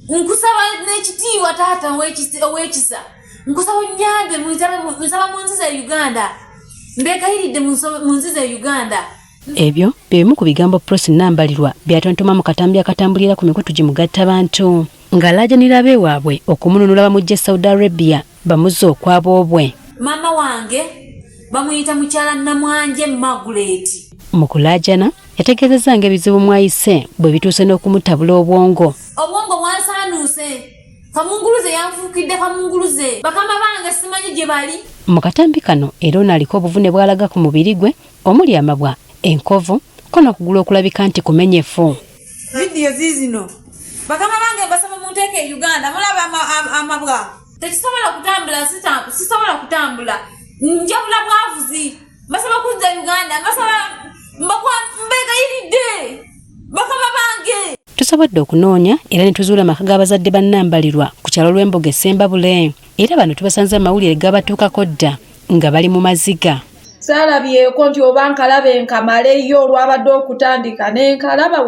nkusaba n'ekitiibwa taata ow'ekisa nkusaba onnyambe musaba mu nsi za Uganda mbeekayiridde mu nsi za Uganda. Ebyo bimu ku bigambo Prosy Nambalirwa byatontoma mu katambi akatambulira ku mikutu gimugattabantu ng'alaajanira abeewaabwe okumununula bamujje Saudi Arabia bamuzze okwaboobwe. Maama wange bamuyita mukyala Namwanje Margaret. Mu kulaajana yategeezezza ng'ebizibu mwayise bwe bituuse n'okumutabula obwongo. Obwongo bwansaanuuse kamunguluze yanfuukidde kamunguluze bakama bange simanyi gye bali. Mu katambi kano era ono aliko obuvune bw'alaga ku mubiri gwe omuli amabwa enkovu ko n'okugulu okulabika nti kumenyefu. Vidiyo ziizino bakama bange basaba munteeke e Uganda mulaba amabwa tekisobola kutambula sisobola kutambula njabula bwavuzi basaba kuzza Uganda basaba mbeekayiridde bakama bange. Tusobodde okunoonya era ne tuzuula amaka g'abazadde ba Nambalirwa ku kyalo lw'Embogo e Ssembabule era bano tubasanze amawulire gabatuukako dda nga bali mu maziga. Saalabyeko nti oba nkalabe nkamaleyo olwabadde okutandika nenkalaba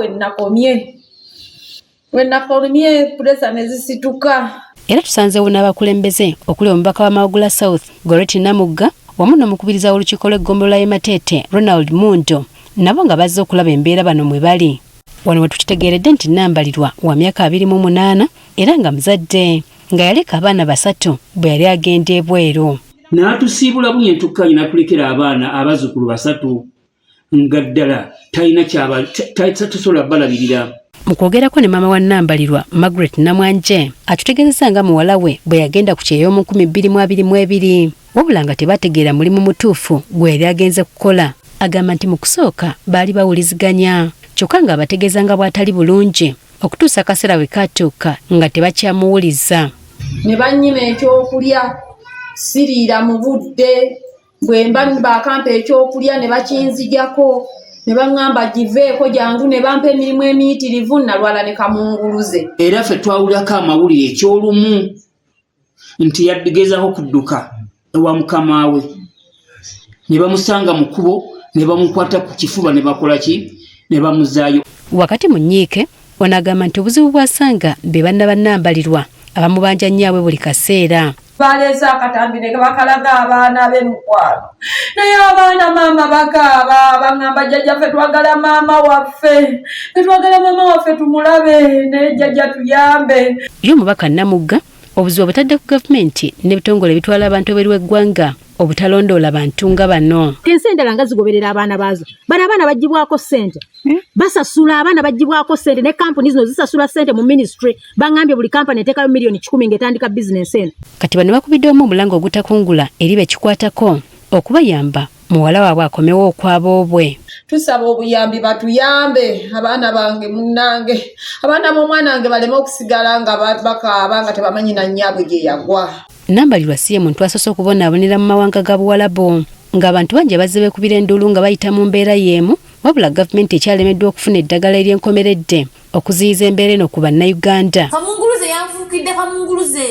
wennakomye puresa ne zisituka. Era tusanzeewo n'abakulembeze okuli omubaka wa Mawugula South Goreti Namugga wamu n'omukubiriza w'olukiiko lw'eggombolola y'e Matete Ronald Mundo nabo nga bazze okulaba embeera bano mwe bali. Wano we tukitegeeredde nti Nambalirwa wa myaka 28 era nga muzadde nga yaleka abaana 3 bwe yali agenda ebweru. N'atusiibula bunyentukka n'atulekera abaana abazzukulu 3 nga ddala talina tasobola balabirira. Mu kwogerako ne maama wa Nambalirwa Margaret Namwanje atutegeezezza nga muwala we bwe yagenda ku kyeyo mu 2022 wabula nga tebategeera mulimu mutuufu gwe yali agenze kukola. Agamba nti mu kusooka baali bawuliziganya kyokka nga abategeeza nga bw'atali bulungi okutuusa akaseera we katuuka nga tebakyamuwuliza. Ne bannyima ekyokulya siriira mu budde bwe mba bakampa ekyokulya ne bakinzijako ne baŋŋamba giveeko jangu ne bampa emirimu emiyitirivu nalwala ne kamunguluze. Era ffe twawulirako amawulire ekyolumu nti yagezaako kudduka ewa mukama we ne bamusanga mu kkubo ne bamukwata ku kifuba ne bakola ki ne bamuzaayo. Wakati mu nnyiike onagamba nti obuzibu bwasanga be banna ba Nambalirwa abamubanja nnyaabwe buli kaseera. Baleese akatambi ne bakalaga abaana b'emukwano naye abaana maama bakaaba baŋŋamba jjajjaffe twagala maama waffe tumulabe naye jjajja tuyambe. Ye omubaka Namugga obuzibu butadde ku gavumenti n'ebitongole ebitwala abantu ebweru w'eggwanga obutalondoola bantu nga bano. Ensi endala nga zigoberera abaana baazo bano abaana bagibwako ssente basasula abaana bagibwako ssente ne kampuni zino zisasula ssente mu ministry baŋŋambye buli kampani eteekayo miliyoni 10 ng'etandika bizinensi eno. Kati bano bakubidde omu omulango ogutakungula eri bekikwatako okubayamba muwala waabwe akomewo okwaboobwe. Tusaba obuyambi batuyambe abaana bange munnange abaana b'omwana wange baleme okusigala nga bakaaba nga tebamanyi na nnyabwe gye yagwa. Nambalirwa si ye muntu asoose okubonaabonera mu mawanga ga Buwalabu ng'abantu bangi bazze beekubira enduulu nga bayita mu mbeera y'emu wabula gavumenti ekyalemeddwa okufuna eddagala ery'enkomeredde okuziyiza embeera eno ku Bannayuganda. Kamunguluze yanfuukidde kamunguluze.